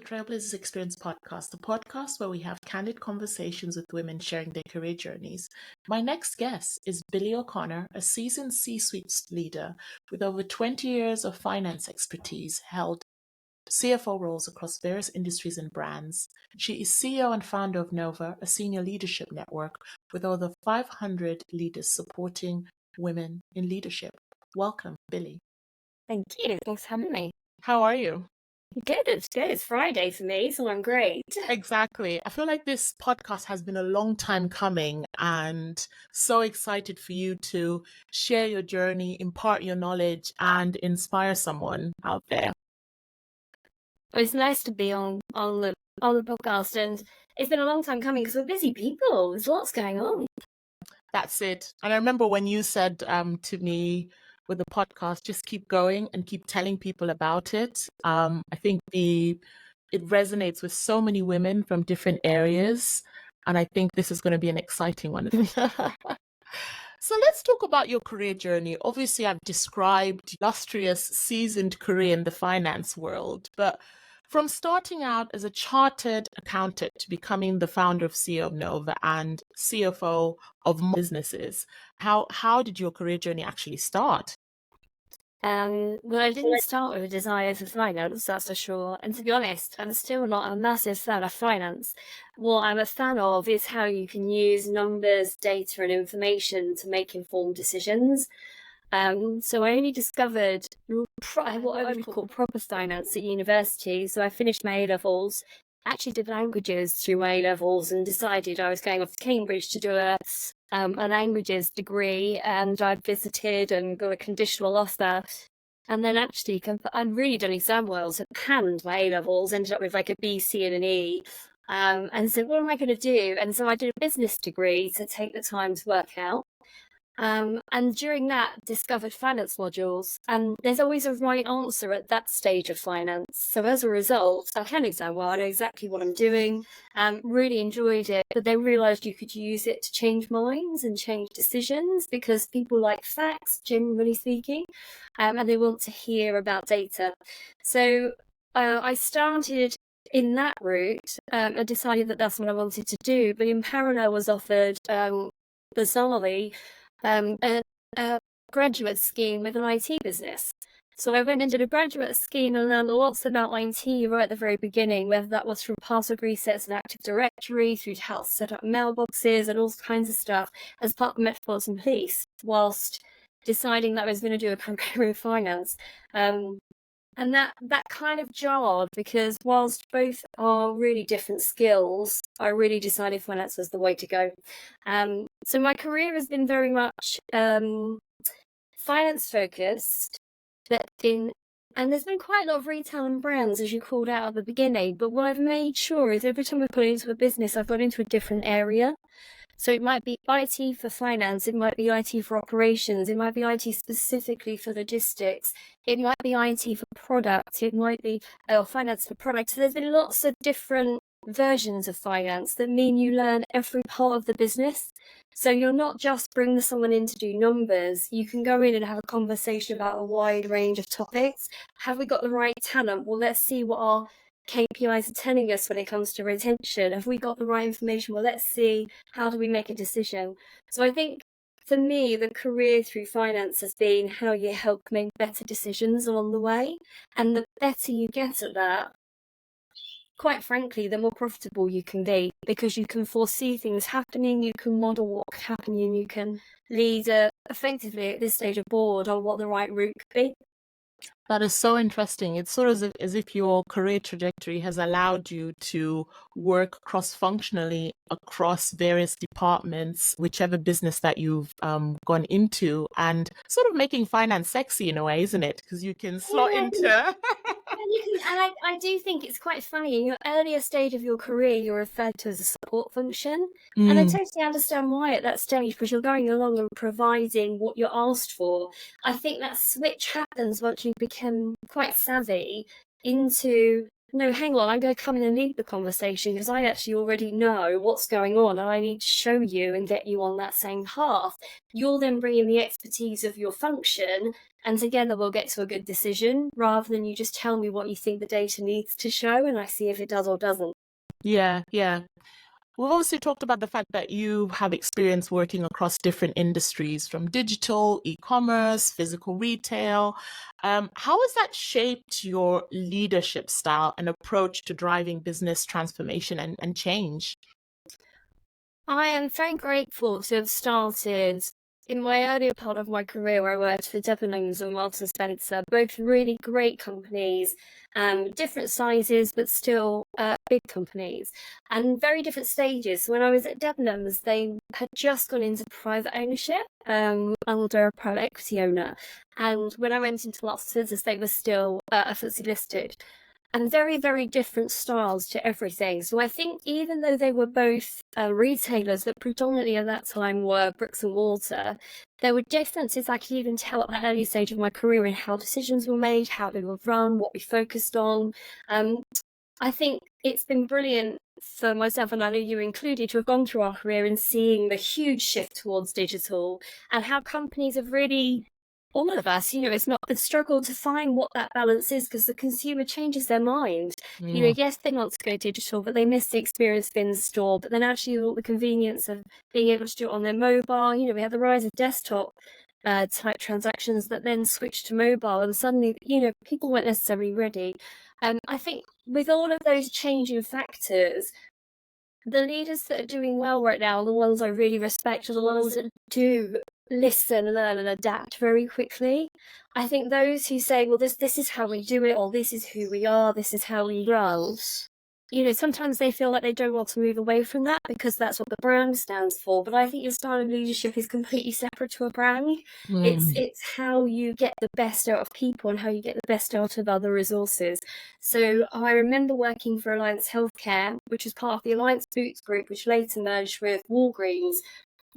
Trailblazers Experience podcast, the podcast where we have candid conversations with women sharing their career journeys. My next guest is Billie O'Connor, a seasoned C-suite leader with over 20 years of finance expertise, held CFO roles across various industries and brands. She is CEO and founder of Nova, a senior leadership network with over 500 leaders supporting women in leadership. Welcome, Billie. Thank you. Thanks for having me. How are you? Good. It's good. It's Friday for me, so I'm great. Exactly. I feel like this podcast has been a long time coming and so excited for you to share your journey, impart your knowledge, and inspire someone out there. It's nice to be on the podcast, and it's been a long time coming because we're busy people. There's lots going on. That's it. And I remember when you said to me with the podcast, just keep going and keep telling people about it. I think it resonates with so many women from different areas. And I think this is going to be an exciting one. So let's talk about your career journey. Obviously, I've described illustrious, seasoned career in the finance world, but from starting out as a chartered accountant to becoming the founder of CEO of Nova and CFO of businesses, how did your career journey actually start? Well, I didn't start with a desire for finance, that's for sure. And to be honest, I'm still not a massive fan of finance. What I'm a fan of is how you can use numbers, data, and information to make informed decisions. So I only discovered what I would call proper finance at university. So I finished my A-levels, actually did languages through my A-levels and decided I was going off to Cambridge to do a languages degree, and I visited and got a conditional offer. And then actually, I'd really done exam well, so panned my A-levels, ended up with like a B, C, and an E. And so what am I going to do? And so I did a business degree to take the time to work out. And during that, discovered finance modules. And there's always a right answer at that stage of finance. So as a result, I can exam well, I know exactly what I'm doing, really enjoyed it. But then realised you could use it to change minds and change decisions because people like facts, generally speaking, and they want to hear about data. So I started in that route. I decided that that's what I wanted to do. But in parallel was offered, bizarrely, a graduate scheme with an IT business. So I went and did a graduate scheme and learned lots about IT right at the very beginning, whether that was from password resets and Active Directory through to how to set up mailboxes and all kinds of stuff as part of the Metropolitan Police, whilst deciding that I was going to do a career in finance. And that kind of jarred because whilst both are really different skills, I really decided finance was the way to go. So my career has been very much finance focused, and there's been quite a lot of retail and brands, as you called out at the beginning. But what I've made sure is every time I've got into a business, I've got into a different area. So it might be IT for finance, it might be IT for operations, it might be IT specifically for logistics, it might be IT for product, it might be finance for product. So there's been lots of different versions of finance that mean you learn every part of the business. So you're not just bringing someone in to do numbers, you can go in and have a conversation about a wide range of topics. Have we got the right talent? Well, let's see what our KPIs are telling us when it comes to retention. Have we got the right information? Well, let's see, how do we make a decision? So I think for me, the career through finance has been how you help make better decisions along the way. And the better you get at that, quite frankly, the more profitable you can be because you can foresee things happening, you can model what's happening, you can lead effectively at this stage a board on what the right route could be. That is so interesting. It's sort of as if your career trajectory has allowed you to work cross-functionally across various departments, whichever business that you've gone into, and sort of making finance sexy in a way, isn't it? Because you can slot into... And I do think it's quite funny. In your earlier stage of your career, you're referred to as a support function. And I totally understand why at that stage, because you're going along and providing what you're asked for. I think that switch happens once you become quite savvy into, no, hang on, I'm going to come in and lead the conversation because I actually already know what's going on and I need to show you and get you on that same path. You'll then bring in the expertise of your function and together we'll get to a good decision, rather than you just tell me what you think the data needs to show and I see if it does or doesn't. Yeah, yeah. We've also talked about the fact that you have experience working across different industries, from digital, e-commerce, physical retail. How has that shaped your leadership style and approach to driving business transformation and change? I am very grateful to have started in my earlier part of my career, where I worked for TeP&x and Marks and Spencer, both really great companies, different sizes, but still big companies, and very different stages. So when I was at TeP&x, they had just gone into private ownership under a private equity owner. And when I went into Marks and Spencer, they were still FTSE listed. And very, very different styles to everything. So I think even though they were both retailers that predominantly at that time were bricks and mortar, there were differences I could even tell at the early stage of my career in how decisions were made, how they were run, what we focused on. I think it's been brilliant for myself, and I know you included, to have gone through our career and seeing the huge shift towards digital and how companies have really, all of us, it's not the struggle to find what that balance is, because the consumer changes their mind. Yes, they want to go digital, but they miss the experience in store. But then actually all the convenience of being able to do it on their mobile. We had the rise of desktop type transactions that then switched to mobile, and suddenly, people weren't necessarily ready. I think with all of those changing factors, the leaders that are doing well right now, the ones I really respect, are the ones that do listen, learn, and adapt very quickly. I think those who say, well, this is how we do it, or this is who we are, this is how we run, sometimes they feel like they don't want to move away from that because that's what the brand stands for. But I think your style of leadership is completely separate to a brand. It's how you get the best out of people and how you get the best out of other resources. So I remember working for Alliance Healthcare, which was part of the Alliance Boots group, which later merged with Walgreens.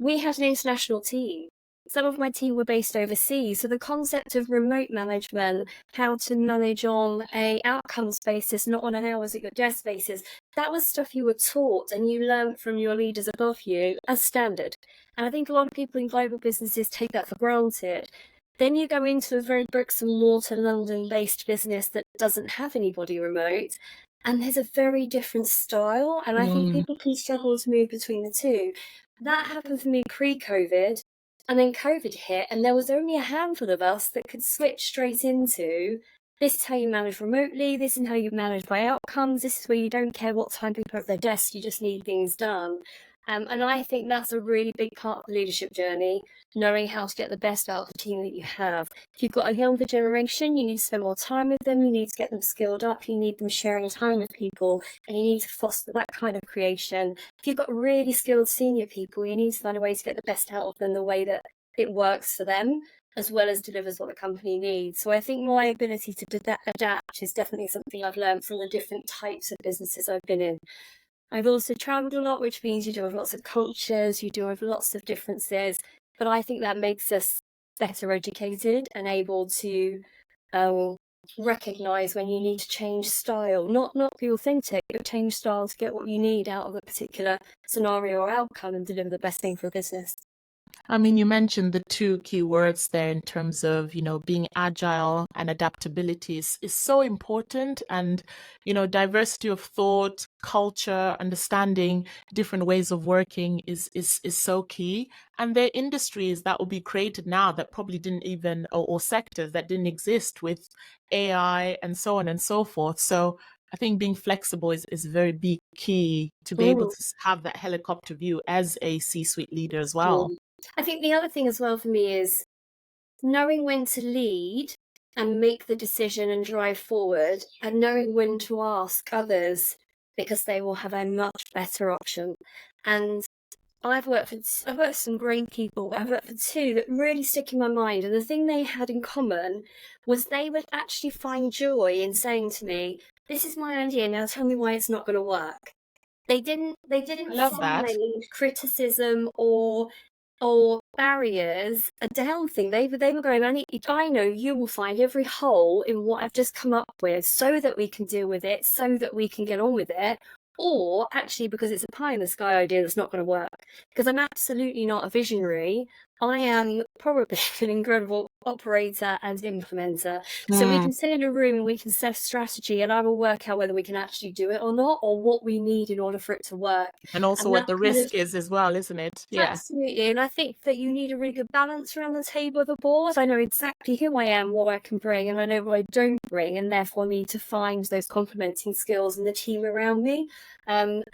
We had an international team. Some of my team were based overseas, so the concept of remote management, how to manage on a outcomes basis, not on an hours at your desk basis, that was stuff you were taught and you learned from your leaders above you as standard. And I think a lot of people in global businesses take that for granted. Then you go into a very bricks and mortar London-based business that doesn't have anybody remote, and there's a very different style, and I think people can struggle to move between the two. That happened for me pre-COVID. And then COVID hit, and there was only a handful of us that could switch straight into, this is how you manage remotely, this is how you manage by outcomes, this is where you don't care what time people are at their desks, you just need things done. And I think that's a really big part of the leadership journey, knowing how to get the best out of the team that you have. If you've got a younger generation, you need to spend more time with them, you need to get them skilled up, you need them sharing time with people, and you need to foster that kind of creation. If you've got really skilled senior people, you need to find a way to get the best out of them the way that it works for them, as well as delivers what the company needs. So I think my ability to adapt is definitely something I've learned from the different types of businesses I've been in. I've also traveled a lot, which means you do have lots of cultures, you do have lots of differences, but I think that makes us better educated and able to recognize when you need to change style, not be authentic, but change style to get what you need out of a particular scenario or outcome and deliver the best thing for a business. I mean, you mentioned the two key words there in terms of, being agile, and adaptability is so important. And, diversity of thought, culture, understanding different ways of working is so key. And there are industries that will be created now that probably didn't even, or sectors that didn't exist with AI and so on and so forth. So I think being flexible is a very big key to be able to have that helicopter view as a C-suite leader as well. I think the other thing as well for me is knowing when to lead and make the decision and drive forward, and knowing when to ask others because they will have a much better option. And I've worked with some great people. I've worked for two that really stick in my mind. And the thing they had in common was they would actually find joy in saying to me, this is my idea, now tell me why it's not going to work. They didn't find criticism or barriers a down thing. They were going, I know you will find every hole in what I've just come up with so that we can deal with it, so that we can get on with it. Or actually, because it's a pie in the sky idea that's not going to work. Because I'm absolutely not a visionary. I am probably an incredible operator and implementer. So we Mm. can sit in a room and we can set strategy, and I will work out whether we can actually do it or not, or what we need in order for it to work. And also And what that the kind of risk is as well, isn't it? Yeah. absolutely. And I think that you need a really good balance around the table of a board. I know exactly who I am, what I can bring, and I know what I don't bring, and therefore need to find those complementing skills in the team around me. And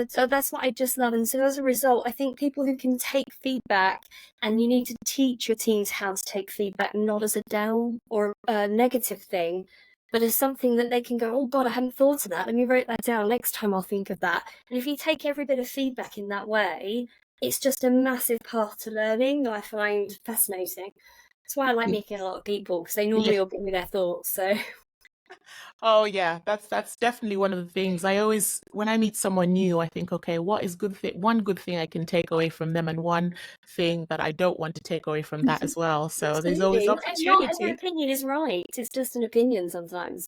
so that's what I just love. And so as a result, I think people who can take feedback, and you need to teach your teams how to take feedback, not as a down or a negative thing, but as something that they can go, oh God, I hadn't thought of that. Let me write that down. Next time I'll think of that. And if you take every bit of feedback in that way, it's just a massive path to learning that I find fascinating. That's why I like meeting a lot of people, because they normally Yeah. all give me their thoughts. So Oh yeah, that's definitely one of the things. I always, when I meet someone new, I think, okay, what is one good thing I can take away from them, and one thing that I don't want to take away from that as well. So there's always absolutely, and not every opportunity. opinion is right. It's just an opinion sometimes.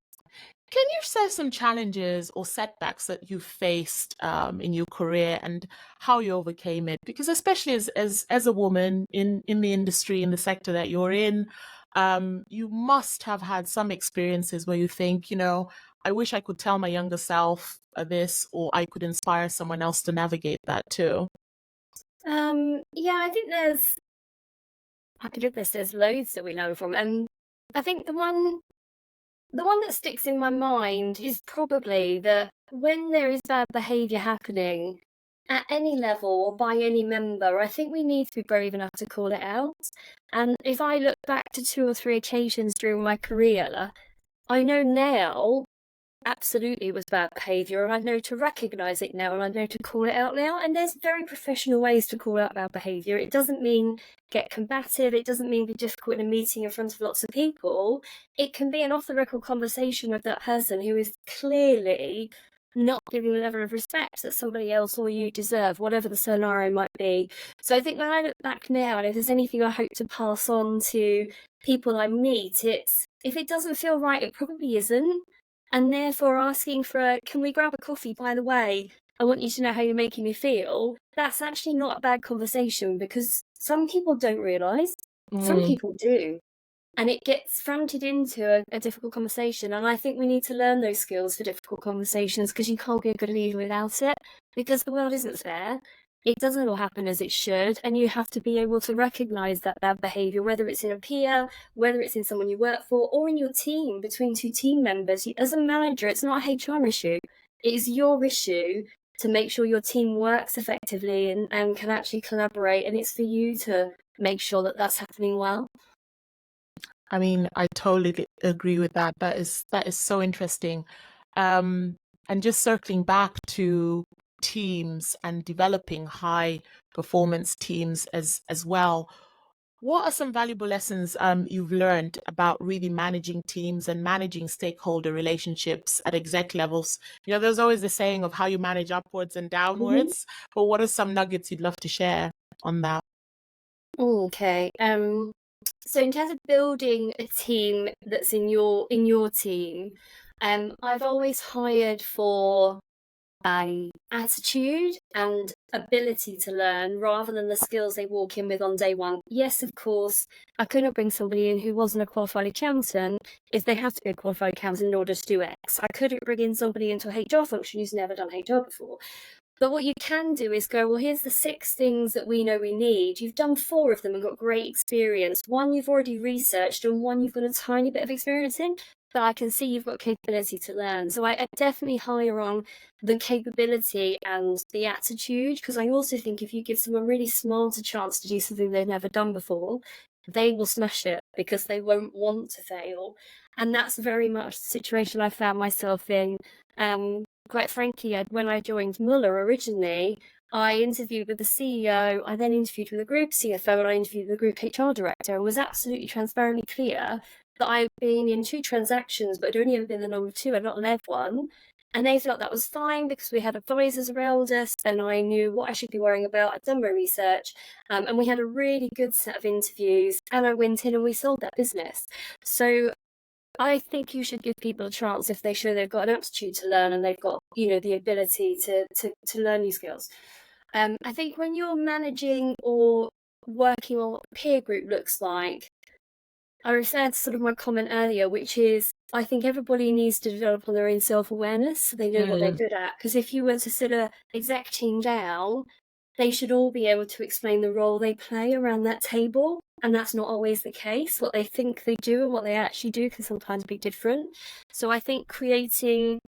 Can you share some challenges or setbacks that you faced in your career and how you overcame it? Because especially as a woman in the industry, in the sector that you're in, you must have had some experiences where you think, I wish I could tell my younger self this, or I could inspire someone else to navigate that too. Yeah, I think there's loads that we know from, and I think the one that sticks in my mind is probably that when there is bad behaviour happening at any level or by any member, I think we need to be brave enough to call it out. And if I look back to 2 or 3 occasions during my career, I know now absolutely it was bad behaviour, and I know to recognise it now, and I know to call it out now. And there's very professional ways to call out bad behaviour. It doesn't mean get combative, it doesn't mean be difficult in a meeting in front of lots of people. It can be an off the record conversation with that person who is clearly not giving the level of respect that somebody else or you deserve, whatever the scenario might be. So I think when I look back now, and if there's anything I hope to pass on to people I meet, it's if it doesn't feel right, it probably isn't. And therefore asking for can we grab a coffee, by the way, I want you to know how you're making me feel, that's actually not a bad conversation, because some people don't realise, some Mm. people do, and it gets fronted into a difficult conversation. And I think we need to learn those skills for difficult conversations, because you can't be a good leader without it, because the world isn't fair. It doesn't all happen as it should, and you have to be able to recognise that bad behaviour, whether it's in a peer, whether it's in someone you work for, or in your team, between 2 team members. As a manager, it's not a HR issue. It is your issue to make sure your team works effectively and can actually collaborate, and it's for you to make sure that that's happening well. I mean, I totally agree with that. That is so interesting. And just circling back to teams and developing high performance teams as well. What are some valuable lessons you've learned about really managing teams and managing stakeholder relationships at exec levels? There's always the saying of how you manage upwards and downwards, but what are some nuggets you'd love to share on that? Okay. So in terms of building a team that's in your team, I've always hired for attitude and ability to learn rather than the skills they walk in with on day one. Yes, of course, I couldn't bring somebody in who wasn't a qualified accountant if they have to be a qualified accountant in order to do X. I couldn't bring in somebody into a HR function who's never done HR before. But what you can do is go, well, here's the 6 things that we know we need. You've done 4 of them and got great experience. 1 you've already researched, and 1 you've got a tiny bit of experience in. But I can see you've got capability to learn. So I definitely hire on the capability and the attitude, because I also think if you give someone really smart a chance to do something they've never done before, they will smash it because they won't want to fail. And that's very much the situation I found myself in. Quite frankly, when I joined Mueller originally, I interviewed with the CEO, I then interviewed with the group CFO, and I interviewed with the group HR director, and was absolutely transparently clear that I'd been in 2 transactions, but had only ever been the number 2, I'd not led one. And they felt that was fine because we had advisors around us and I knew what I should be worrying about. I'd done my research, and we had a really good set of interviews, and I went in and we sold that business. So I think you should give people a chance if they show they've got an aptitude to learn and they've got, the ability to learn new skills. I think when you're managing or working on what a peer group looks like, I referred to sort of my comment earlier, which is I think everybody needs to develop on their own self-awareness so they know what they're good at. Because if you were to sit a exec team down, they should all be able to explain the role they play around that table. And that's not always the case. What they think they do and what they actually do can sometimes be different. So I think creating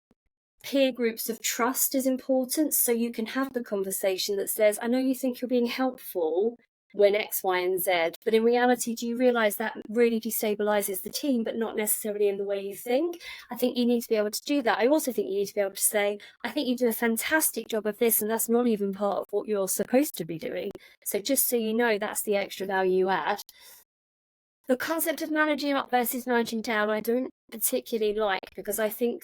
peer groups of trust is important, so you can have the conversation that says, I know you think you're being helpful when X, Y, and Z, but in reality, do you realise that really destabilises the team, but not necessarily in the way you think? I think you need to be able to do that. I also think you need to be able to say, I think you do a fantastic job of this, and that's not even part of what you're supposed to be doing. So just so you know, that's the extra value you add. The concept of managing up versus managing down, I don't particularly like, because I think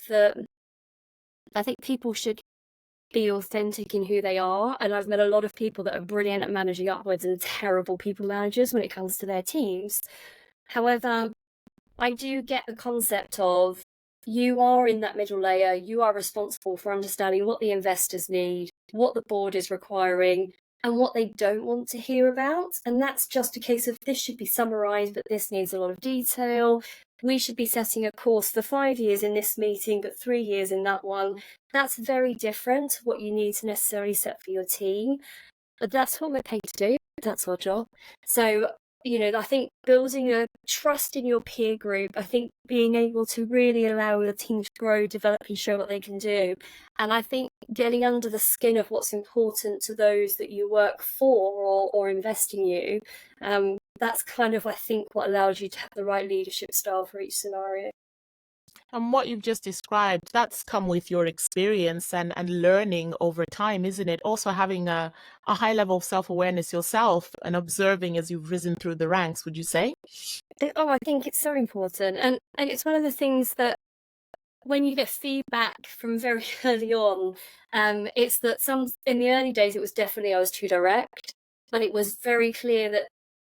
people should be authentic in who they are. And I've met a lot of people that are brilliant at managing upwards and terrible people managers when it comes to their teams. However, I do get the concept of you are in that middle layer, you are responsible for understanding what the investors need, what the board is requiring, and what they don't want to hear about. And that's just a case of this should be summarised, but this needs a lot of detail. We should be setting a course for 5 years in this meeting, but 3 years in that one. That's very different to what you need to necessarily set for your team. But that's what we're paid to do. That's our job. So, I think building a trust in your peer group, I think being able to really allow your team to grow, develop, and show what they can do. And I think getting under the skin of what's important to those that you work for or invest in you, that's kind of, I think, what allows you to have the right leadership style for each scenario. And what you've just described, that's come with your experience and learning over time, isn't it? Also having a high level of self-awareness yourself and observing as you've risen through the ranks, would you say? Oh, I think it's so important. And it's one of the things that when you get feedback from very early on, it's that in the early days, it was definitely I was too direct, but it was very clear that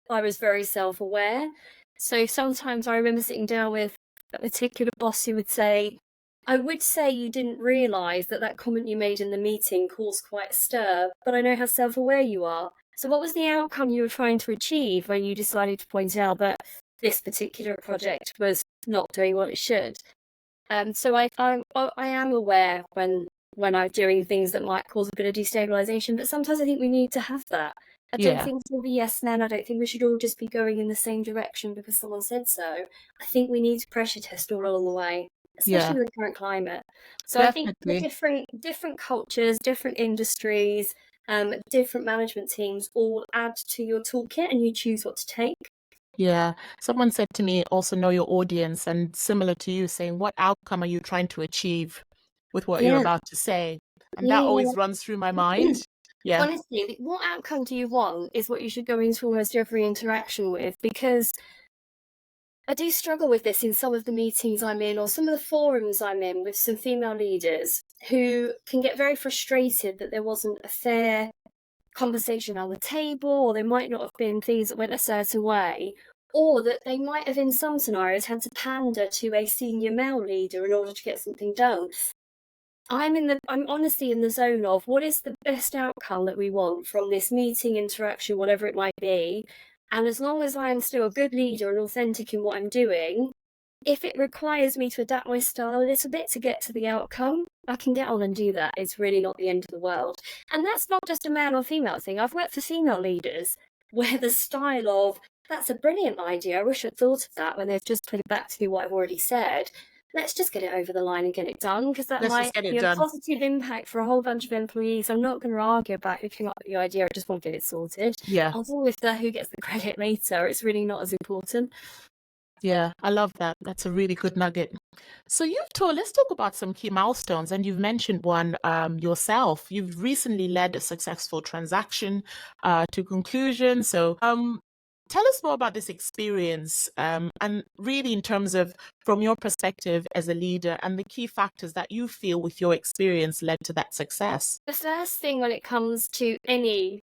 I was very self-aware. So sometimes I remember sitting down with a particular boss who would say, I would say you didn't realise that comment you made in the meeting caused quite a stir, but I know how self-aware you are. So what was the outcome you were trying to achieve when you decided to point out that this particular project was not doing what it should? So I am aware when I'm doing things that might cause a bit of destabilisation, but sometimes I think we need to have that. I don't think we'll be yes men. I don't think we should all just be going in the same direction because someone said so. I think we need to pressure test all along the way, especially with the current climate. So definitely. I think the different cultures, different industries, different management teams all add to your toolkit and you choose what to take. Yeah. Someone said to me, also know your audience, and similar to you, saying, what outcome are you trying to achieve with what you're about to say? And that always runs through my mind. Yeah. Honestly, what outcome do you want is what you should go into almost every interaction with, because I do struggle with this in some of the meetings I'm in or some of the forums I'm in with some female leaders who can get very frustrated that there wasn't a fair conversation around the table, or there might not have been things that went a certain way, or that they might have in some scenarios had to pander to a senior male leader in order to get something done. I'm honestly in the zone of what is the best outcome that we want from this meeting, interaction, whatever it might be. And as long as I am still a good leader and authentic in what I'm doing, if it requires me to adapt my style a little bit to get to the outcome, I can get on and do that. It's really not the end of the world. And that's not just a male or female thing. I've worked for female leaders where the style of, that's a brilliant idea, I wish I'd thought of that, when they've just put it back to what I've already said. Let's just get it over the line and get it done, because that might be a positive impact for a whole bunch of employees. I'm not going to argue about who came up with the idea. I just want to get it sorted. Yeah. I'll deal with who gets the credit later. It's really not as important. Yeah, I love that. That's a really good nugget. So let's talk about some key milestones, and you've mentioned one yourself. You've recently led a successful transaction to conclusion. So tell us more about this experience and really in terms of from your perspective as a leader and the key factors that you feel with your experience led to that success. The first thing when it comes to any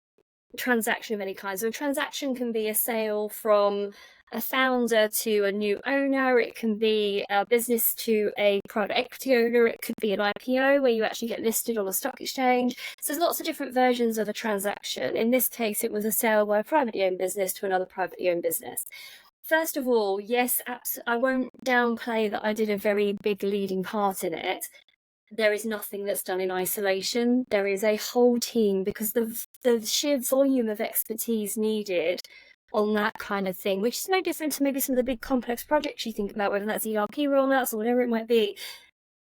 transaction of any kind, so a transaction can be a sale from a founder to a new owner, it can be a business to a private equity owner, it could be an IPO where you actually get listed on a stock exchange. So there's lots of different versions of a transaction. In this case, it was a sale by a privately owned business to another privately owned business. first of all, yes, I won't downplay that I did a very big leading part in it. There is nothing that's done in isolation. There is a whole team, because the sheer volume of expertise needed on that kind of thing, which is no different to maybe some of the big complex projects you think about, whether that's ERP rollouts or whatever it might be.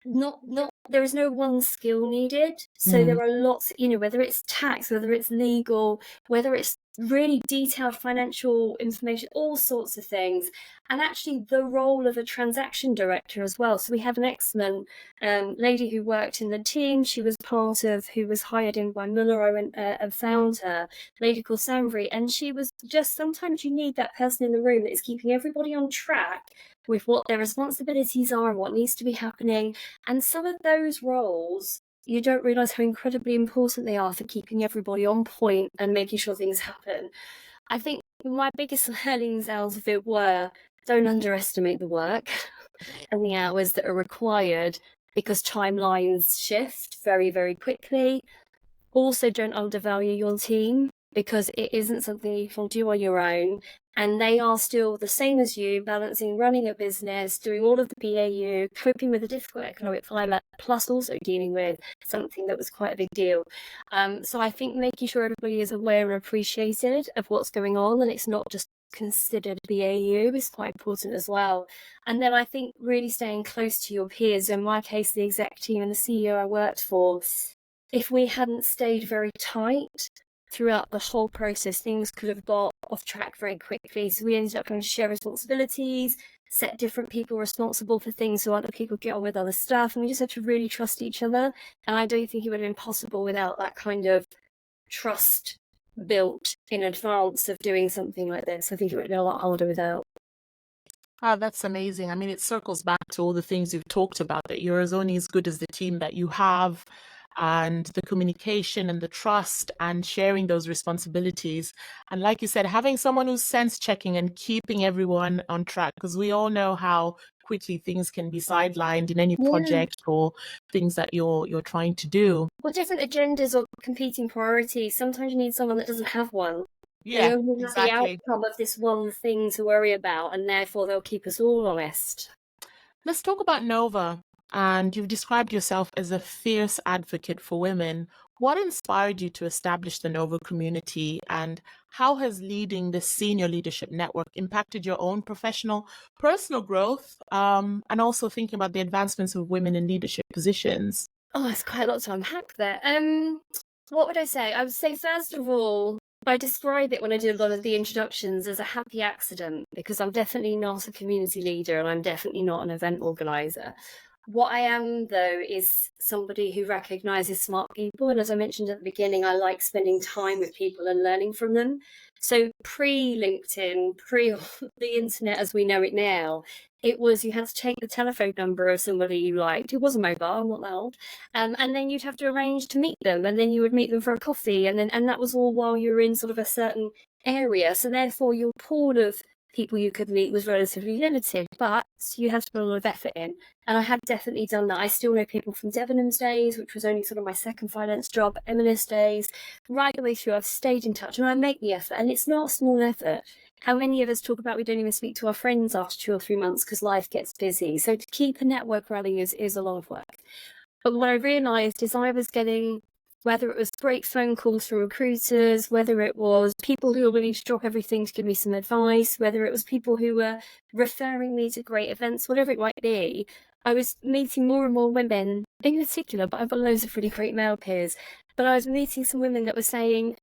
Not there is no one skill needed. So there are lots, whether it's tax, whether it's legal, whether it's really detailed financial information, all sorts of things. And actually the role of a transaction director as well. So we have an excellent lady who worked in the team. She was who was hired in by Mueller. I went and found her, a lady called Sambri, and she was just, sometimes you need that person in the room that is keeping everybody on track with what their responsibilities are and what needs to be happening. And some of those roles, you don't realise how incredibly important they are for keeping everybody on point and making sure things happen. I think my biggest learnings out of it were, don't underestimate the work and the hours that are required, because timelines shift very, very quickly. Also, don't undervalue your team, because it isn't something you can do on your own. And they are still the same as you, balancing running a business, doing all of the BAU, coping with a difficult economic climate, plus also dealing with something that was quite a big deal. So I think making sure everybody is aware and appreciated of what's going on, and it's not just considered BAU, is quite important as well. And then I think really staying close to your peers, in my case, the exec team and the CEO I worked for, if we hadn't stayed very tight throughout the whole process, things could have got off track very quickly. So we ended up having to share responsibilities, set different people responsible for things so other people get on with other stuff, and we just had to really trust each other. And I don't think it would have been possible without that kind of trust built in advance of doing something like this. I think it would have been a lot harder without. Ah, that's amazing. I mean, it circles back to all the things you've talked about, that you're only as good as the team that you have, and the communication and the trust and sharing those responsibilities. And like you said, having someone who's sense checking and keeping everyone on track, because we all know how quickly things can be sidelined in any project or things that you're trying to do. Well, different agendas or competing priorities. Sometimes you need someone that doesn't have one. Yeah, They only have the exactly. outcome of this one thing to worry about, and therefore they'll keep us all honest. Let's talk about Nova. And you've described yourself as a fierce advocate for women. What inspired you to establish the Nova community, and how has leading the senior leadership network impacted your own professional, personal growth, and also thinking about the advancements of women in leadership positions? Oh, it's quite a lot to unpack there. What would I say? I would say, first of all, I describe it when I do a lot of the introductions as a happy accident, because I'm definitely not a community leader and I'm definitely not an event organizer. What I am, though, is somebody who recognizes smart people. And as I mentioned at the beginning, I like spending time with people and learning from them. So pre-LinkedIn, pre the internet as we know it now, it was, you had to take the telephone number of somebody you liked. It wasn't mobile, I'm not that old. And then you'd have to arrange to meet them, and then you would meet them for a coffee. And that was all while you were in sort of a certain area. So therefore your pool of people you could meet was relatively limited, but you had to put a lot of effort in. And I have definitely done that. I still know people from Debenhams days, which was only sort of my second finance job, M&S days, right the way through. I've stayed in touch, and I make the effort, and it's not a small effort. How many of us talk about we don't even speak to our friends after 2 or 3 months because life gets busy? So to keep a network running is a lot of work. But what I realised is I was getting, whether it was great phone calls from recruiters, whether it was people who were willing to drop everything to give me some advice, whether it was people who were referring me to great events, whatever it might be, I was meeting more and more women in particular, but I've got loads of really great male peers. But I was meeting some women that were saying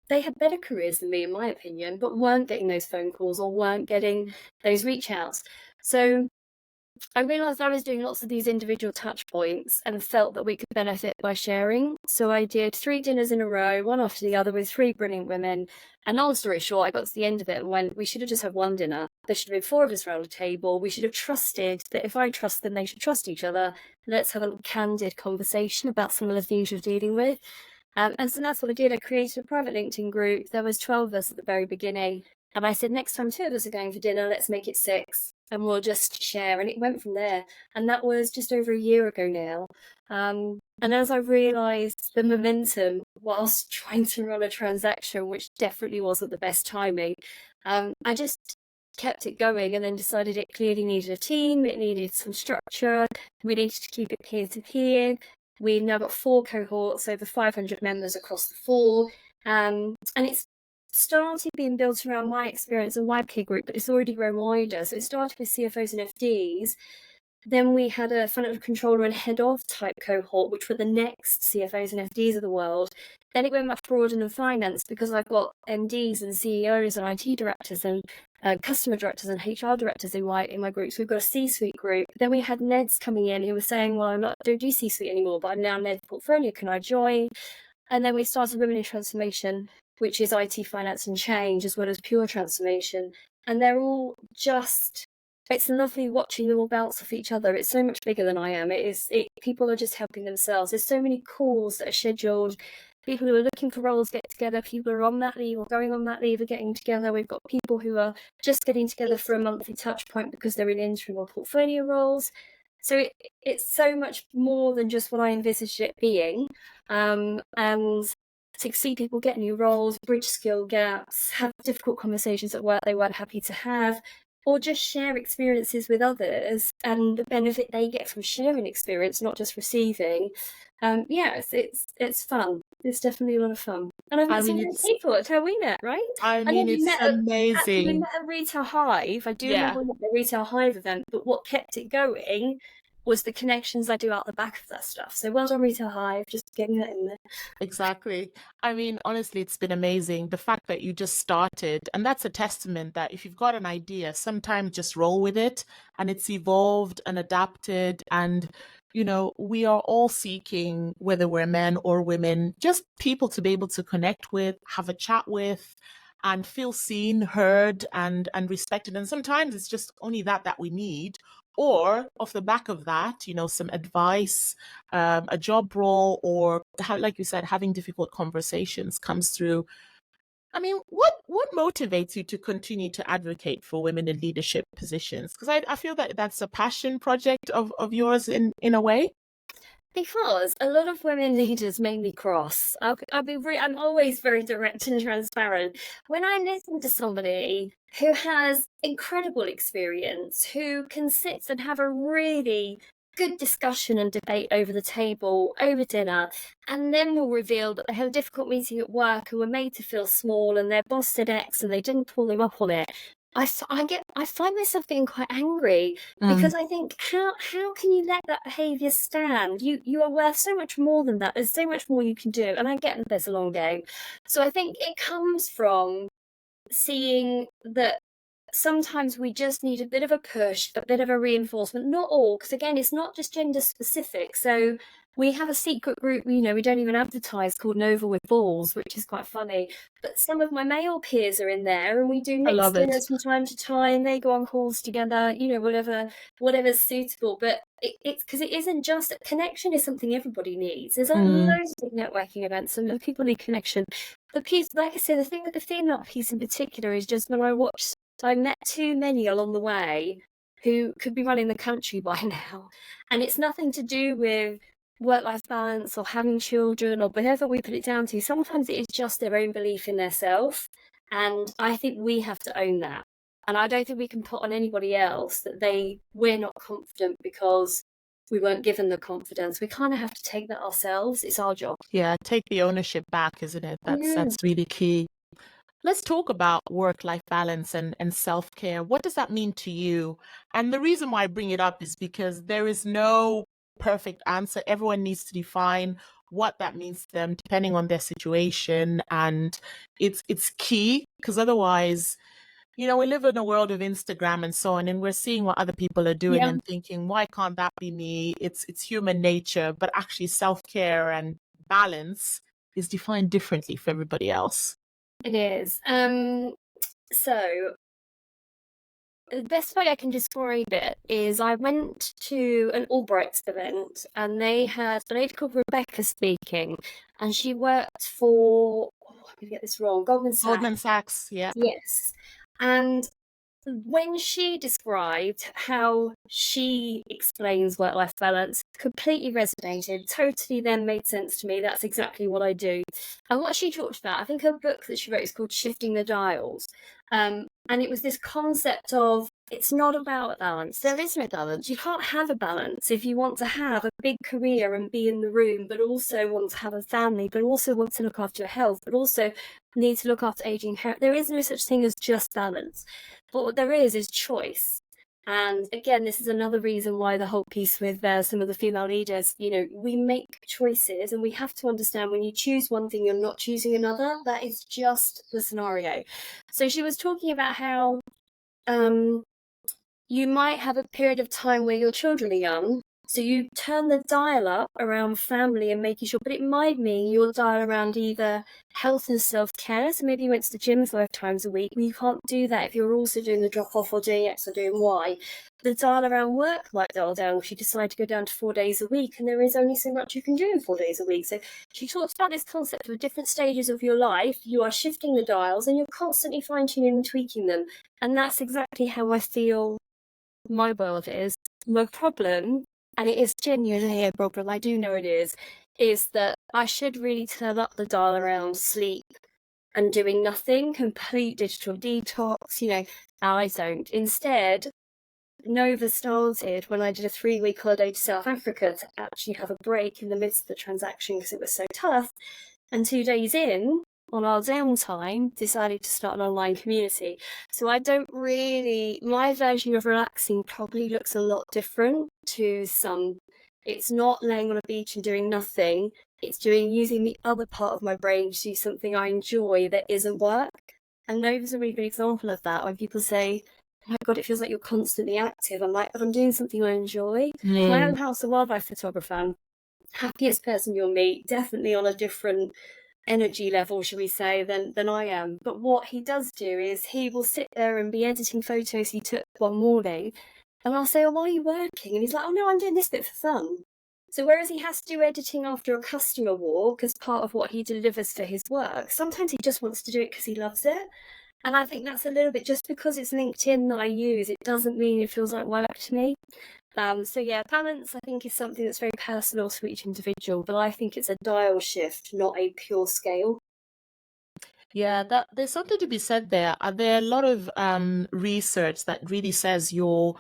they had better careers than me, in my opinion, but weren't getting those phone calls or weren't getting those reach outs. So I realised I was doing lots of these individual touch points and felt that we could benefit by sharing. So I did 3 dinners in a row, one after the other, with 3 brilliant women. And long story short, I got to the end of it and went, we should have just had one dinner. There should have been 4 of us around a table. We should have trusted that if I trust them, they should trust each other. Let's have a candid conversation about some of the things you're dealing with. And so that's what I did. I created a private LinkedIn group. There was 12 of us at the very beginning. And I said, next time 2 of us are going for dinner, let's make it 6. And we'll just share. And it went from there. And that was just over a year ago now. And as I realised the momentum whilst trying to run a transaction, which definitely wasn't the best timing, I just kept it going and then decided it clearly needed a team, it needed some structure, we needed to keep it peer-to-peer. We've now got 4 cohorts, over 500 members across the 4, and it's started being built around my experience and my peer group, but it's already grown wider. So it started with CFOs and FDs. Then we had a financial controller and head of type cohort, which were the next CFOs and FDs of the world. Then it went much broader than finance, because I've got MDs and CEOs and IT directors and customer directors and HR directors in my groups. We've got a C-suite group. Then we had NEDs coming in who were saying, well, I don't do C-suite anymore, but I'm now NED portfolio. Can I join? And then we started Women in Transformation, which is IT, finance and change, as well as pure transformation. And they're all just... It's lovely watching them all bounce off each other. It's so much bigger than I am. People are just helping themselves. There's so many calls that are scheduled. People who are looking for roles get together. People who are on that leave or going on that leave are getting together. We've got people who are just getting together for a monthly touch point because they're in interim or portfolio roles. So it's so much more than just what I envisaged it being. And to see people get new roles, bridge skill gaps, have difficult conversations at work they weren't happy to have, or just share experiences with others and the benefit they get from sharing experience, not just receiving. It's fun. It's definitely a lot of fun. And I've met some great people. It's how we met, right? It's amazing. We met at Retail Hive. I do remember the Retail Hive event, but what kept it going was the connections I do out the back of that stuff. So well done, Retail Hive, just getting that in there. Exactly. I mean, honestly, it's been amazing. The fact that you just started, and that's a testament that if you've got an idea, sometimes just roll with it, and it's evolved and adapted. And, we are all seeking, whether we're men or women, just people to be able to connect with, have a chat with, and feel seen, heard, and respected. And sometimes it's just only that we need. Or off the back of that, some advice, a job role, or like you said, having difficult conversations comes through. I mean, what motivates you to continue to advocate for women in leadership positions? Because I feel that that's a passion project of yours in a way. Because a lot of women leaders make me cross. I'm always very direct and transparent. When I listen to somebody who has incredible experience, who can sit and have a really good discussion and debate over the table, over dinner, and then will reveal that they had a difficult meeting at work and were made to feel small and their boss said X and they didn't pull them up on it, I find myself getting quite angry because I think, how can you let that behaviour stand? You are worth so much more than that. There's so much more you can do. And I get that there's a long game. So I think it comes from seeing that sometimes we just need a bit of a push, a bit of a reinforcement. Not all, because again, it's not just gender specific. So we have a secret group, we don't even advertise, called Nova with Balls, which is quite funny. But some of my male peers are in there, and we do mixed dinners from time to time. They go on calls together, whatever's suitable. But it's because it isn't just connection is something everybody needs. There's loads of networking events, and people need connection. The piece, like I said, the thing with the female piece in particular is just when I met too many along the way who could be running the country by now. And it's nothing to do with work-life balance or having children or whatever we put it down to. Sometimes it is just their own belief in their self. And I think we have to own that. And I don't think we can put on anybody else that we're not confident because we weren't given the confidence. We kind of have to take that ourselves. It's our job. Yeah, take the ownership back, isn't it? That's really key. Let's talk about work-life balance and self-care. What does that mean to you? And the reason why I bring it up is because there is no perfect answer. Everyone needs to define what that means to them depending on their situation. And it's key, because otherwise, we live in a world of Instagram and so on, and we're seeing what other people are doing and thinking, why can't that be me? It's human nature. But actually, self-care and balance is defined differently for everybody else. It is. So the best way I can describe it is I went to an Albright's event and they had a lady called Rebecca speaking, and she worked for, I'm going to get this wrong, Goldman Sachs. Goldman Sachs, yeah. Yes. And when she described how she explains work-life balance, completely resonated, totally then made sense to me. That's exactly what I do. And what she talked about, I think her book that she wrote is called Shifting the Dials. And it was this concept of, it's not about balance. There is no balance. You can't have a balance if you want to have a big career and be in the room, but also want to have a family, but also want to look after your health, but also need to look after aging hair. There is no such thing as just balance. But what there is choice. And again, this is another reason why the whole piece with some of the female leaders, we make choices, and we have to understand when you choose one thing, you're not choosing another. That is just the scenario. So she was talking about how you might have a period of time where your children are young, so you turn the dial up around family and making sure, but it might mean you'll dial around either health and self-care. So maybe you went to the gym 5 times a week, and you can't do that if you're also doing the drop-off or doing X or doing Y. The dial around work might dial down if you decide to go down to 4 days a week, and there is only so much you can do in 4 days a week. So she talks about this concept of different stages of your life. You are shifting the dials, and you're constantly fine-tuning and tweaking them. And that's exactly how I feel my world is. My problem, and it is genuinely a problem, I do know it is that I should really turn up the dial around sleep and doing nothing, complete digital detox, I don't. Instead, Nova started when I did a 3-week holiday to South Africa to actually have a break in the midst of the transaction because it was so tough. And 2 days in, on our downtime, decided to start an online community. So I don't really, my version of relaxing probably looks a lot different to some. It's not laying on a beach and doing nothing. It's using the other part of my brain to do something I enjoy that isn't work. And Nova's a really good example of that, when people say, oh my God, it feels like you're constantly active. I'm like, but I'm doing something I enjoy. My own house and wildlife photographer, happiest person you'll meet, definitely on a different energy level, shall we say, than I am. But what he does do is he will sit there and be editing photos he took one morning, and I'll say, oh, why are you working? And he's like, oh no, I'm doing this bit for fun. So whereas he has to do editing after a customer walk as part of what he delivers for his work, sometimes he just wants to do it because he loves it. And I think that's a little bit, just because it's LinkedIn that I use, it doesn't mean it feels like work to me. So yeah, balance, I think, is something that's very personal to each individual, but I think it's a dial shift, not a pure scale. Yeah, there's something to be said there. There are a lot of research that really says your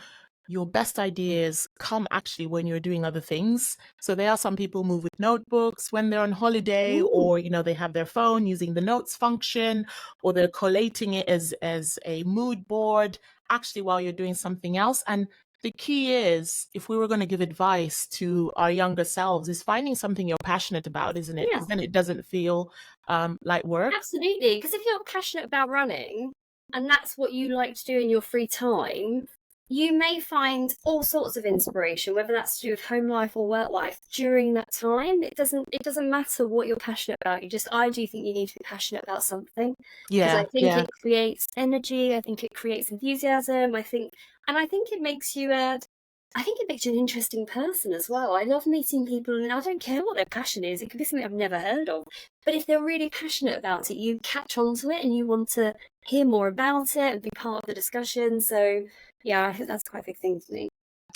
best ideas come actually when you're doing other things. So there are some people move with notebooks when they're on holiday, or they have their phone using the notes function, or they're collating it as a mood board actually while you're doing something else. And the key is, if we were going to give advice to our younger selves, is finding something you're passionate about, isn't it? Because then it doesn't feel like work. Absolutely, because if you're passionate about running and that's what you like to do in your free time, you may find all sorts of inspiration, whether that's to do with home life or work life, during that time. It doesn't matter what you're passionate about. I do think you need to be passionate about something. Because I think it creates energy. I think it creates enthusiasm. I think it makes you an interesting person as well. I love meeting people, and I don't care what their passion is. It could be something I've never heard of. But if they're really passionate about it, you catch on to it and you want to hear more about it and be part of the discussion. So yeah, I think that's quite a big thing for me.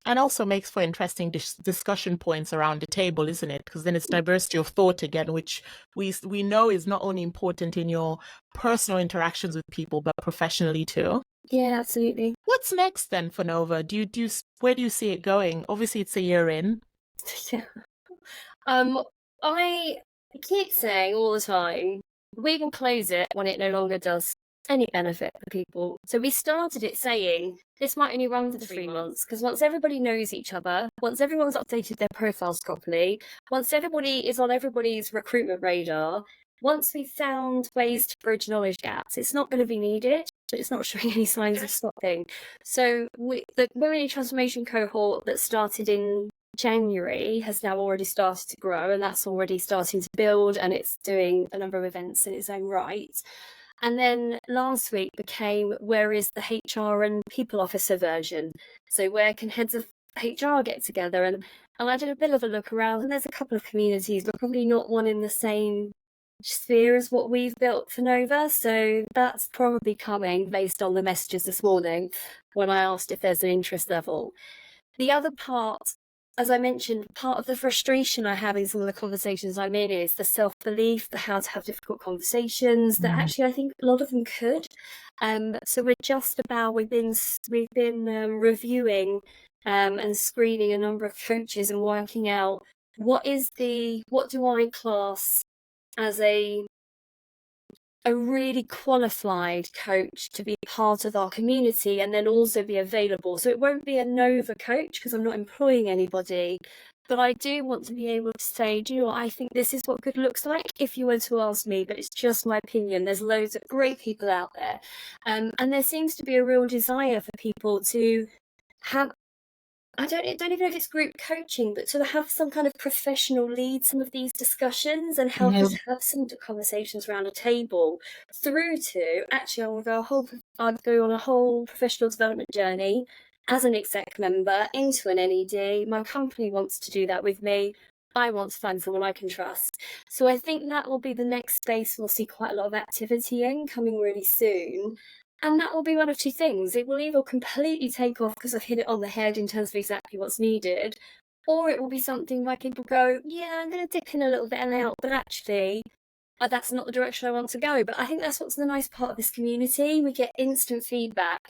And also makes for interesting discussion points around the table, isn't it? Because then it's diversity of thought again, which we know is not only important in your personal interactions with people, but professionally too. Yeah, absolutely. What's next then for Nova? Where do you see it going? Obviously, it's a year in. I keep saying all the time, we will close it when it no longer does any benefit for people. So we started it saying this might only run for 3 months, because once everybody knows each other, once everyone's updated their profiles properly, once everybody is on everybody's recruitment radar, once we've found ways to bridge knowledge gaps, it's not going to be needed, but it's not showing any signs of stopping. So the Women in Transformation cohort that started in January has now already started to grow, and that's already starting to build, and it's doing a number of events in its own right. And then last week became, where is the HR and people officer version? So where can heads of HR get together? And I did a bit of a look around, and there's a couple of communities, but probably not one in the same sphere as what we've built for Nova. So that's probably coming based on the messages this morning when I asked if there's an interest level. The other part as I mentioned, part of the frustration I have in some of the conversations I'm in is the self-belief, the how to have difficult conversations, that actually I think a lot of them could. So we're just about, we've been reviewing and screening a number of coaches and working out what do I class as a really qualified coach to be part of our community and then also be available. So it won't be a Nova coach because I'm not employing anybody, but I do want to be able to say, do you know what, I think this is what good looks like, if you were to ask me, but it's just my opinion. There's loads of great people out there. And there seems to be a real desire for people to have, I don't even know if it's group coaching, but to have some kind of professional lead some of these discussions and help us have some conversations around a table, through to actually I'll go on a whole professional development journey as an exec member into an NED. My company wants to do that with me. I want to find someone I can trust. So I think that will be the next space we'll see quite a lot of activity in coming really soon. And that will be one of two things. It will either completely take off because I've hit it on the head in terms of exactly what's needed, or it will be something where people go, yeah, I'm going to dip in a little bit and out, but actually, that's not the direction I want to go. But I think that's what's the nice part of this community. We get instant feedback,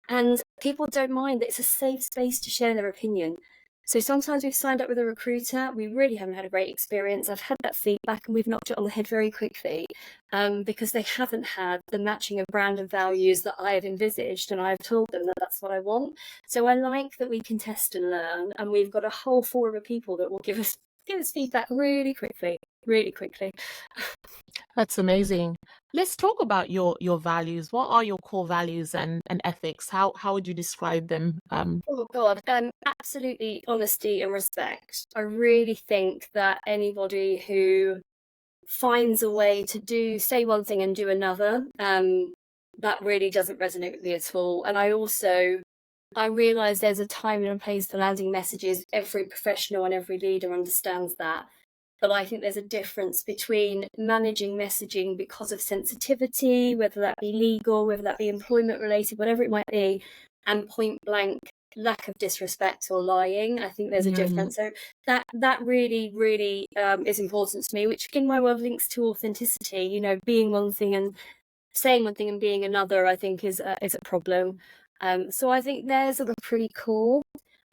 and people don't mind that it's a safe space to share their opinion. So sometimes we've signed up with a recruiter, we really haven't had a great experience. I've had that feedback and we've knocked it on the head very quickly, because they haven't had the matching of brand and values that I have envisaged, and I've told them that that's what I want. So I like that we can test and learn, and we've got a whole forum of people that will give us feedback really quickly. That's amazing. Let's talk about your values. What are your core values and ethics? How would you describe them? Oh God, absolutely honesty and respect. I really think that anybody who finds a way to say one thing and do another, that really doesn't resonate with me at all. And I realise there's a time and a place for landing messages. Every professional and every leader understands that. But I think there's a difference between managing messaging because of sensitivity, whether that be legal, whether that be employment related, whatever it might be, and point blank lack of disrespect or lying. I think there's a difference. So that really, really is important to me, which in my world links to authenticity. You know, being one thing and saying one thing and being another, I think is a problem. So I think theirs are the pretty core.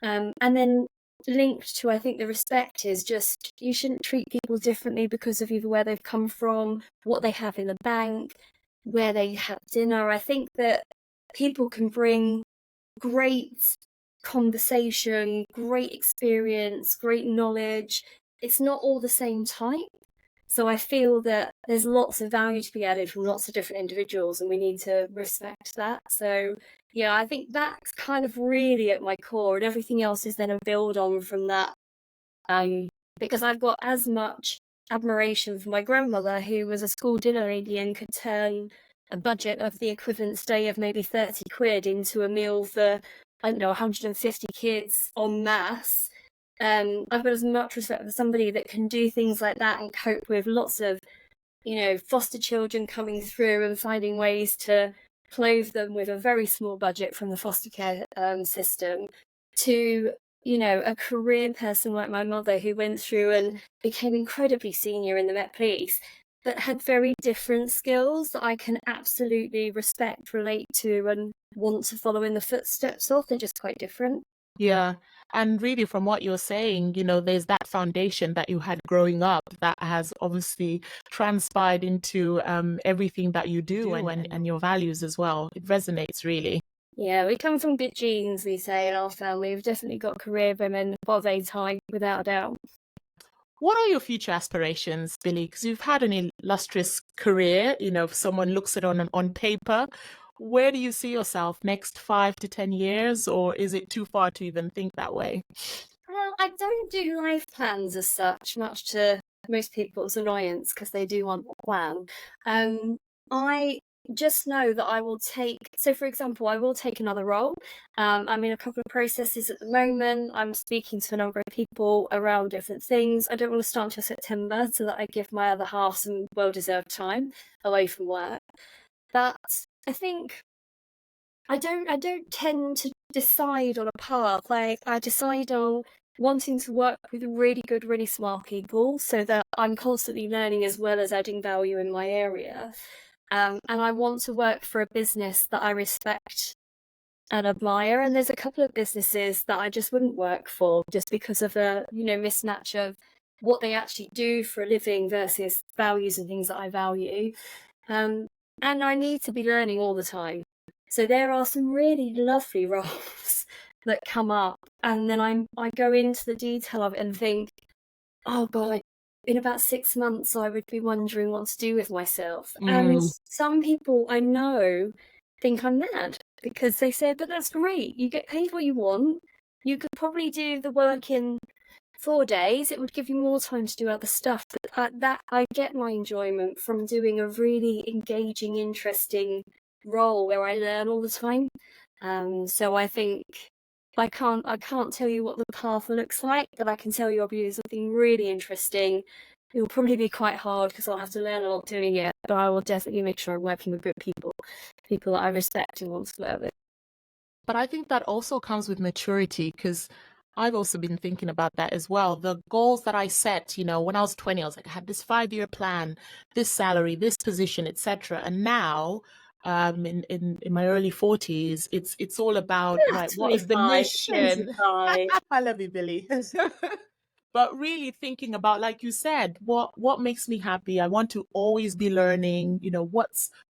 And then linked to, I think, the respect is just, you shouldn't treat people differently because of either where they've come from, what they have in the bank, where they had dinner. I think that people can bring great conversation, great experience, great knowledge. It's not all the same type. So I feel that there's lots of value to be added from lots of different individuals, and we need to respect that. So yeah, I think that's kind of really at my core, and everything else is then a build on from that. Because I've got as much admiration for my grandmother, who was a school dinner lady and could turn a budget of the equivalent stay of maybe 30 quid into a meal for, I don't know, 150 kids en masse. I've got as much respect for somebody that can do things like that and cope with lots of, foster children coming through and finding ways to clothe them with a very small budget from the foster care system, to, a career person like my mother who went through and became incredibly senior in the Met Police, but had very different skills that I can absolutely respect, relate to, and want to follow in the footsteps of. They're just quite different. Yeah. And really, from what you're saying, there's that foundation that you had growing up that has obviously transpired into everything that you do and your values as well. It resonates, really. Yeah, we come from good genes, we say, in our family. We've definitely got career women of a type, without a doubt. What are your future aspirations, Billie? Because you've had an illustrious career. If someone looks at it on paper, where do you see yourself next 5 to 10 years, or is it too far to even think that way? Well, I don't do life plans as such, much to most people's annoyance, because they do want a plan. I just know that I will take, so for example, I will take another role. I'm in a couple of processes at the moment. I'm speaking to a number of people around different things. I don't want to start until September, so that I give my other half some well-deserved time away from work. But I think I don't tend to decide on a path. Like, I decide on wanting to work with really good, really smart people so that I'm constantly learning as well as adding value in my area. And I want to work for a business that I respect and admire. And there's a couple of businesses that I just wouldn't work for just because of a, mismatch of what they actually do for a living versus values and things that I value. And I need to be learning all the time. So there are some really lovely roles that come up, and then I go into the detail of it and think, oh God, in about 6 months I would be wondering what to do with myself. And some people I know think I'm mad because they say, but that's great, you get paid what you want, you could probably do the work in 4 days, it would give you more time to do other stuff. But that I get my enjoyment from doing a really engaging, interesting role where I learn all the time. So I think I can't tell you what the path looks like, but I can tell you I'll be doing something really interesting. It will probably be quite hard because I'll have to learn a lot doing it, but I will definitely make sure I'm working with good people that I respect and want to learn with. But I think that also comes with maturity, because I've also been thinking about that as well. The goals that I set, when I was 20, I was like, I had this 5-year plan, this salary, this position, etc. And now, in my early 40s, it's all about, right, what is the mission? I love you, Billie. But really thinking about, like you said, what makes me happy? I want to always be learning,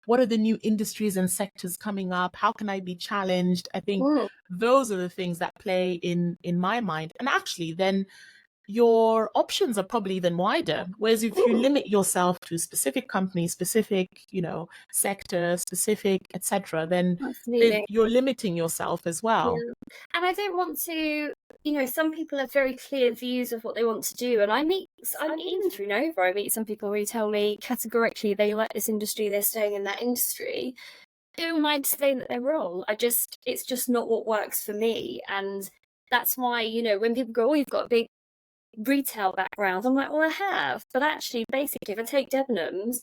what are the new industries and sectors coming up? How can I be challenged? I think those are the things that play in my mind. And actually then your options are probably even wider. Whereas if you limit yourself to specific companies, specific, sector, specific, etc., then you're limiting yourself as well. Yeah. And I don't want to, some people have very clear views of what they want to do. And I meet even through Nova, I meet some people who tell me categorically they like this industry, they're staying in that industry. I don't mind saying that they're wrong. It's just not what works for me. And that's why, when people go, oh, you've got a big retail background, I'm like, well, I have. But actually, basically, if I take Debenhams,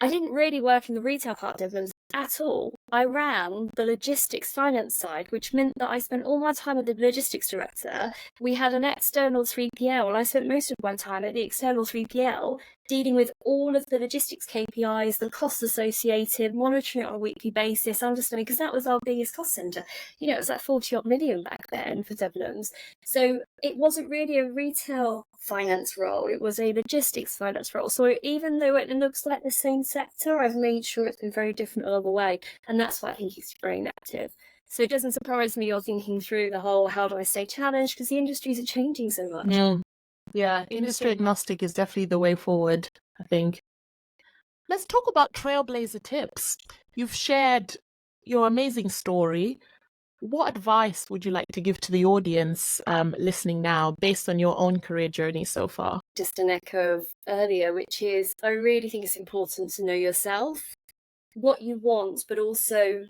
I didn't really work in the retail part of Debenhams at all. I ran the logistics finance side, which meant that I spent all my time with the logistics director. We had an external 3PL, and I spent most of my time at the external 3PL dealing with all of the logistics KPIs, the costs associated, monitoring it on a weekly basis, understanding, because that was our biggest cost centre. It was like 40-odd million back then for Debenhams. So it wasn't really a retail finance role, it was a logistics finance role. So even though it looks like the same sector, I've made sure it's been very different along the way. And that's why I think it's very active. So it doesn't surprise me you're thinking through the whole, how do I stay challenged? Because the industries are changing so much. Yeah, industry agnostic is definitely the way forward, I think. Let's talk about trailblazer tips. You've shared your amazing story. What advice would you like to give to the audience listening now based on your own career journey so far? Just an echo of earlier, which is I really think it's important to know yourself, what you want, but also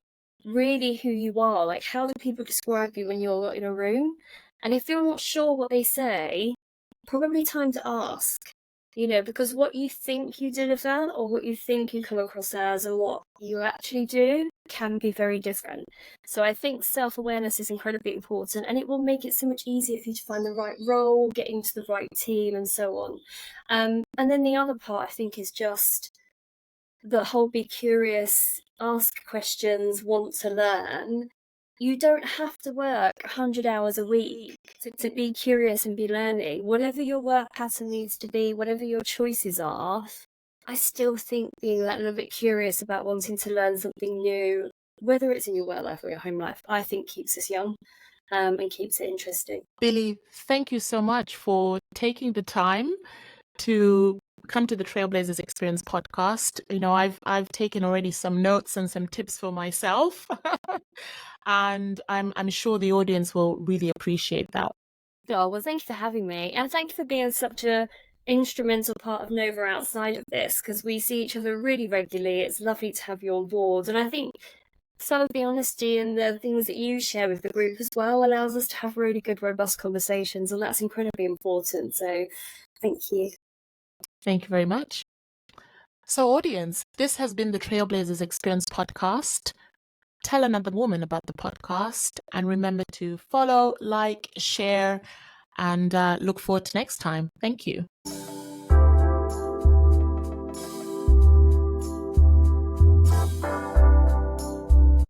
really who you are. Like, how do people describe you when you're in a room? And if you're not sure what they say, probably time to ask. Because what you think you deliver or what you think you come across as and what you actually do can be very different. So I think self-awareness is incredibly important, and it will make it so much easier for you to find the right role, get into the right team, and so on. And then the other part, I think, is just the whole be curious, ask questions, want to learn. You don't have to work 100 hours a week to be curious and be learning. Whatever your work pattern needs to be, whatever your choices are, I still think being that little bit curious about wanting to learn something new, whether it's in your work life or your home life, I think keeps us young and keeps it interesting. Billie, thank you so much for taking the time to come to the Trailblazers Experience podcast. I've taken already some notes and some tips for myself. And I'm sure the audience will really appreciate that. Oh, well, thank you for having me. And thank you for being such a instrumental part of Nova outside of this, because we see each other really regularly. It's lovely to have you on board. And I think some of the honesty and the things that you share with the group as well allows us to have really good, robust conversations. And that's incredibly important. So thank you. Thank you very much. So audience, this has been the Trailblazers Experience podcast. Tell another woman about the podcast, and remember to follow, like, share, and look forward to next time. Thank you.